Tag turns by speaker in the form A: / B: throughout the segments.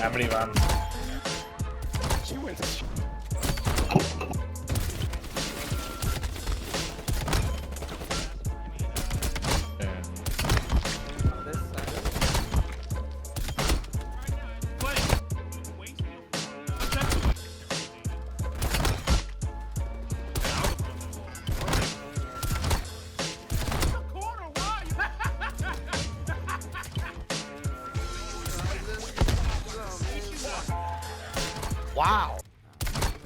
A: How many rounds?
B: She went to
A: Wow.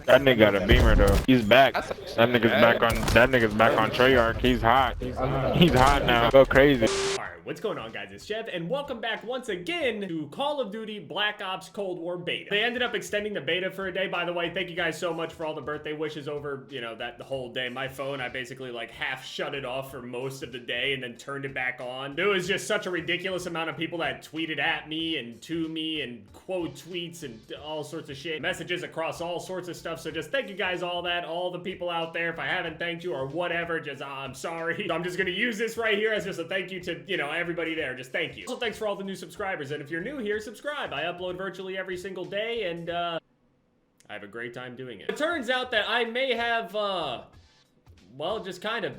C: That nigga got a beamer though. He's back. That nigga's back on. That nigga's back on Treyarch. He's hot. He's hot now. Go crazy.
D: Alright, what's going on, guys? It's Jeff, and welcome back once again to Call of Duty Black Ops Cold War Beta. They ended up extending the beta for a day, by the way. Thank you guys so much for all the birthday wishes over, you know, the whole day. My phone, I basically like half shut it off for most of the day and then turned it back on. There was just such a ridiculous amount of people that tweeted at me and to me and quote tweets and all sorts of shit. Messages across all sorts of stuff. So just thank you guys all the people out there. If I haven't thanked you or whatever, just I'm sorry. So I'm just gonna use this right here as just a thank you to, you know, everybody there. Just thank you. Also, thanks for all the new subscribers. And if you're new here, subscribe. I upload virtually every single day, and I have a great time doing it. It turns out that I may have, well, just kind of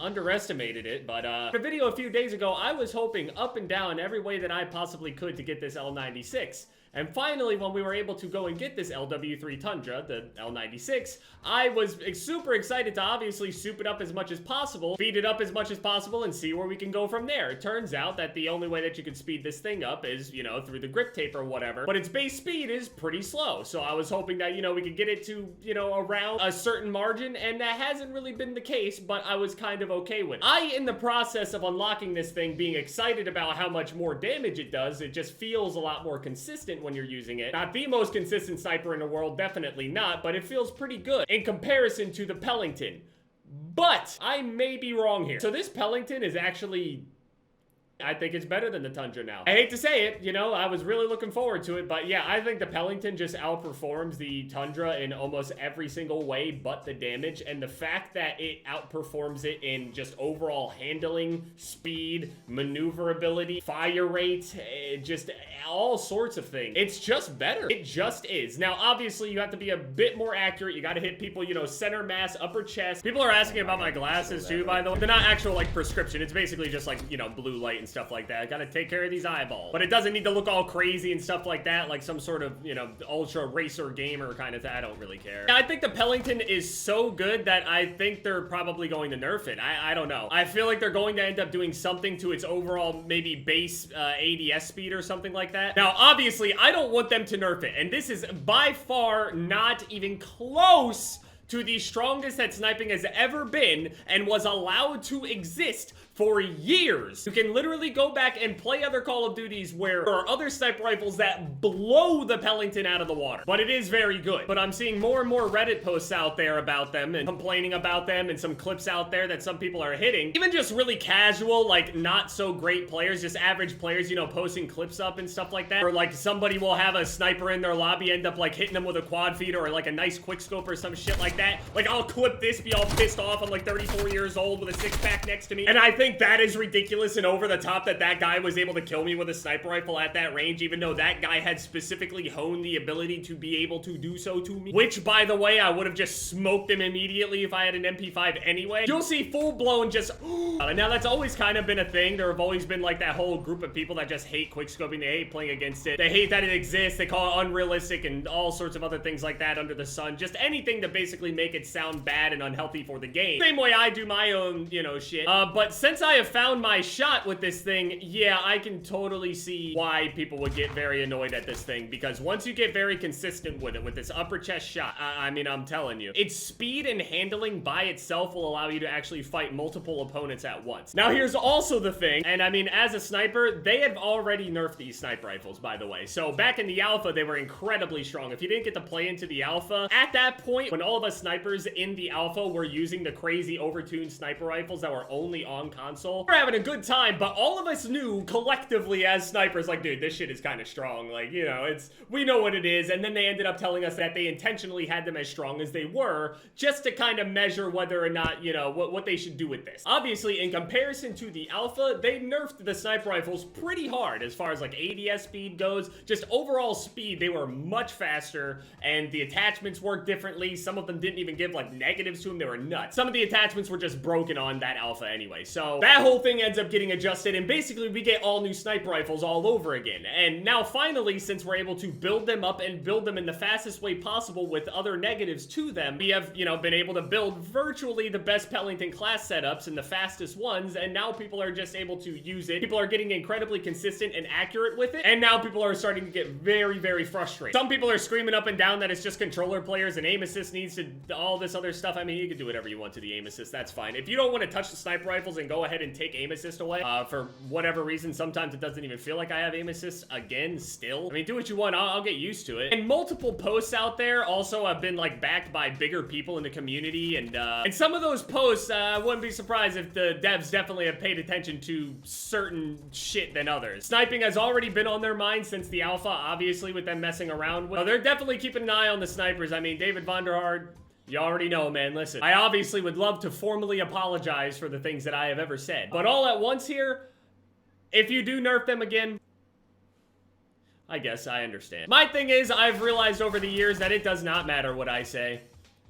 D: underestimated it, but in a video a few days ago, I was hoping up and down every way that I possibly could to get this L96. And finally, when we were able to go and get this LW3 Tundra, the L96, I was super excited to obviously soup it up as much as possible, speed it up as much as possible, and see where we can go from there. It turns out that the only way that you can speed this thing up is, you know, through the grip tape or whatever, but its base speed is pretty slow. So I was hoping that, you know, we could get it to, you know, around a certain margin, and that hasn't really been the case, but I was kind of okay with it. In the process of unlocking this thing, being excited about how much more damage it does, it just feels a lot more consistent when you're using it. Not the most consistent sniper in the world, definitely not, but it feels pretty good in comparison to the Pellington. But I may be wrong here. So this Pellington is actually, I think it's better than the Tundra now. I hate to say it, you know, I was really looking forward to it, but yeah, I think the Pellington just outperforms the Tundra in almost every single way but the damage, and the fact that it outperforms it in just overall handling, speed, maneuverability, fire rate, just all sorts of things. It's just better. It just is. Now, obviously, you have to be a bit more accurate. You got to hit people, you know, center mass, upper chest. People are asking about my glasses too, by the way. They're not actual, like, prescription. It's basically just, like, you know, blue light and stuff like that. I gotta take care of these eyeballs. But it doesn't need to look all crazy and stuff like that, like some sort of, you know, ultra racer gamer kind of thing. I don't really care. I think the Pellington is so good that I think they're probably going to nerf it. I don't know. I feel like they're going to end up doing something to its overall, maybe base ADS speed or something like that. Now, obviously, I don't want them to nerf it, and this is by far not even close to the strongest that sniping has ever been and was allowed to exist for years. You can literally go back and play other Call of Duties where there are other sniper rifles that blow the Pellington out of the water. But it is very good. But I'm seeing more and more Reddit posts out there about them and complaining about them, and some clips out there that some people are hitting. Even just really casual, like not so great players, just average players, you know, posting clips up and stuff like that. Or like somebody will have a sniper in their lobby, end up like hitting them with a quad feed or like a nice quick scope or some shit like that. Like I'll clip this, be all pissed off. I'm like 34 years old with a six-pack next to me. And I think that is ridiculous and over the top that that guy was able to kill me with a sniper rifle at that range, even though that guy had specifically honed the ability to be able to do so to me. Which, by the way, I would have just smoked him immediately if I had an MP5 anyway. You'll see full-blown just... Now, that's always kind of been a thing. There have always been, like, that whole group of people that just hate quickscoping. They hate playing against it. They hate that it exists. They call it unrealistic and all sorts of other things like that under the sun. Just anything to basically make it sound bad and unhealthy for the game. Same way I do my own, you know, shit. But since I have found my shot with this thing, yeah, I can totally see why people would get very annoyed at this thing, because once you get very consistent with it, with this upper chest shot, I mean, I'm telling you, its speed and handling by itself will allow you to actually fight multiple opponents at once. Now, here's also the thing, and I mean, as a sniper, they have already nerfed these sniper rifles, by the way. So back in the alpha, they were incredibly strong. If you didn't get to play into the alpha, at that point, when all of us snipers in the alpha were using the crazy overtuned sniper rifles that were only on console. We're having a good time, but all of us knew collectively as snipers, like, dude, this shit is kind of strong. Like, you know, we know what it is. And then they ended up telling us that they intentionally had them as strong as they were, just to kind of measure whether or not, you know, what they should do with this. Obviously, in comparison to the alpha, they nerfed the sniper rifles pretty hard as far as like ADS speed goes. Just overall speed, they were much faster, and the attachments worked differently. Some of them didn't even give like negatives to them. They were nuts. Some of the attachments were just broken on that alpha anyway. So that whole thing ends up getting adjusted, and basically we get all new sniper rifles all over again. And now finally, since we're able to build them up and build them in the fastest way possible with other negatives to them, we have, you know, been able to build virtually the best Pellington class setups and the fastest ones, and now people are just able to use it. People are getting incredibly consistent and accurate with it, and now people are starting to get very, very frustrated. Some people are screaming up and down that it's just controller players and aim assist needs to all this other stuff. I mean, you can do whatever you want to the aim assist, that's fine. If you don't want to touch the sniper rifles and go ahead and take aim assist away, for whatever reason, sometimes it doesn't even feel like I have aim assist again still. I mean, do what you want, I'll get used to it. And multiple posts out there also have been like backed by bigger people in the community, and some of those posts, I wouldn't be surprised if the devs definitely have paid attention to certain shit than others. Sniping has already been on their mind since the alpha, obviously, with them messing around with. They're definitely keeping an eye on the snipers. I mean, David Vonderhard, you already know, man. Listen, I obviously would love to formally apologize for the things that I have ever said, but all at once here, if you do nerf them again, I guess I understand. My thing is, I've realized over the years that it does not matter what I say.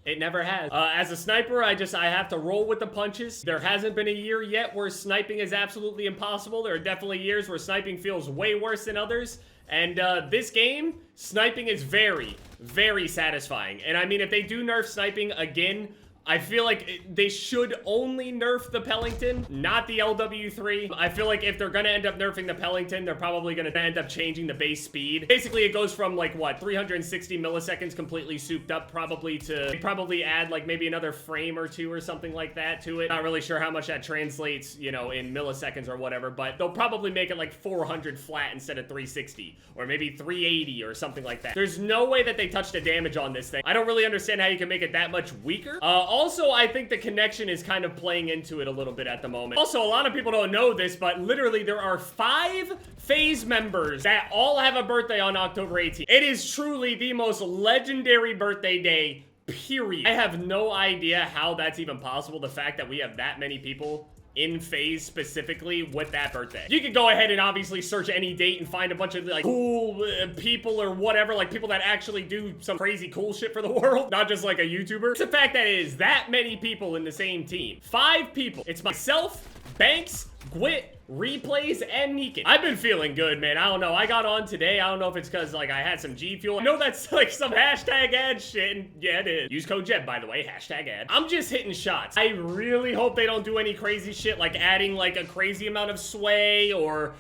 D: It never has. As a sniper, I have to roll with the punches. There hasn't been a year yet where sniping is absolutely impossible. There are definitely years where sniping feels way worse than others. And this game, sniping is very, very satisfying. And I mean, if they do nerf sniping again, I feel like they should only nerf the Pellington, not the LW3. I feel like if they're gonna end up nerfing the Pellington, they're probably gonna end up changing the base speed. Basically, it goes from like, what, 360 milliseconds completely souped up probably to probably add like maybe another frame or two or something like that to it. Not really sure how much that translates, you know, in milliseconds or whatever, but they'll probably make it like 400 flat instead of 360, or maybe 380 or something like that. There's no way that they touched the damage on this thing. I don't really understand how you can make it that much weaker. Also, I think the connection is kind of playing into it a little bit at the moment. Also, a lot of people don't know this, but literally there are 5 FaZe members that all have a birthday on October 18th. It is truly the most legendary birthday day, period. I have no idea how that's even possible, the fact that we have that many people in FaZe specifically with that birthday. You could go ahead and obviously search any date and find a bunch of like cool people or whatever, like people that actually do some crazy cool shit for the world, not just like a YouTuber. It's the fact that it is that many people in the same team. 5 people. It's myself, Banks, Gwit, Replays, and Neekin. I've been feeling good, man. I don't know. I got on today. I don't know if it's because, like, I had some GFUEL. I know that's, like, some hashtag ad shit. And yeah, it is. Use code JEB, by the way. Hashtag ad. I'm just hitting shots. I really hope they don't do any crazy shit, like adding, like, a crazy amount of sway or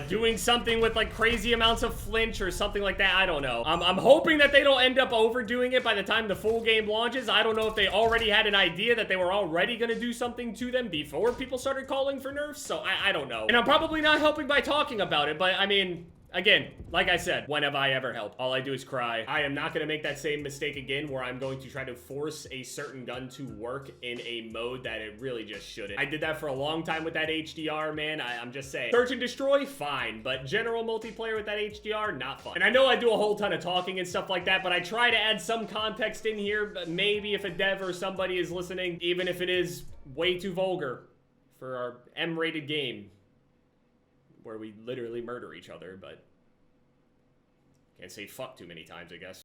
D: doing something with like crazy amounts of flinch or something like that. I don't know. I'm hoping that they don't end up overdoing it by the time the full game launches. I don't know if they already had an idea that they were already gonna do something to them before people started calling for nerfs, so I don't know. And I'm probably not helping by talking about it, but I mean, again, like I said, when have I ever helped? All I do is cry. I am not going to make that same mistake again where I'm going to try to force a certain gun to work in a mode that it really just shouldn't. I did that for a long time with that HDR, man. I'm just saying. Search and destroy, fine. But general multiplayer with that HDR, not fun. And I know I do a whole ton of talking and stuff like that, but I try to add some context in here. But maybe if a dev or somebody is listening, even if it is way too vulgar for our M-rated game, where we literally murder each other, but can't say fuck too many times, I guess.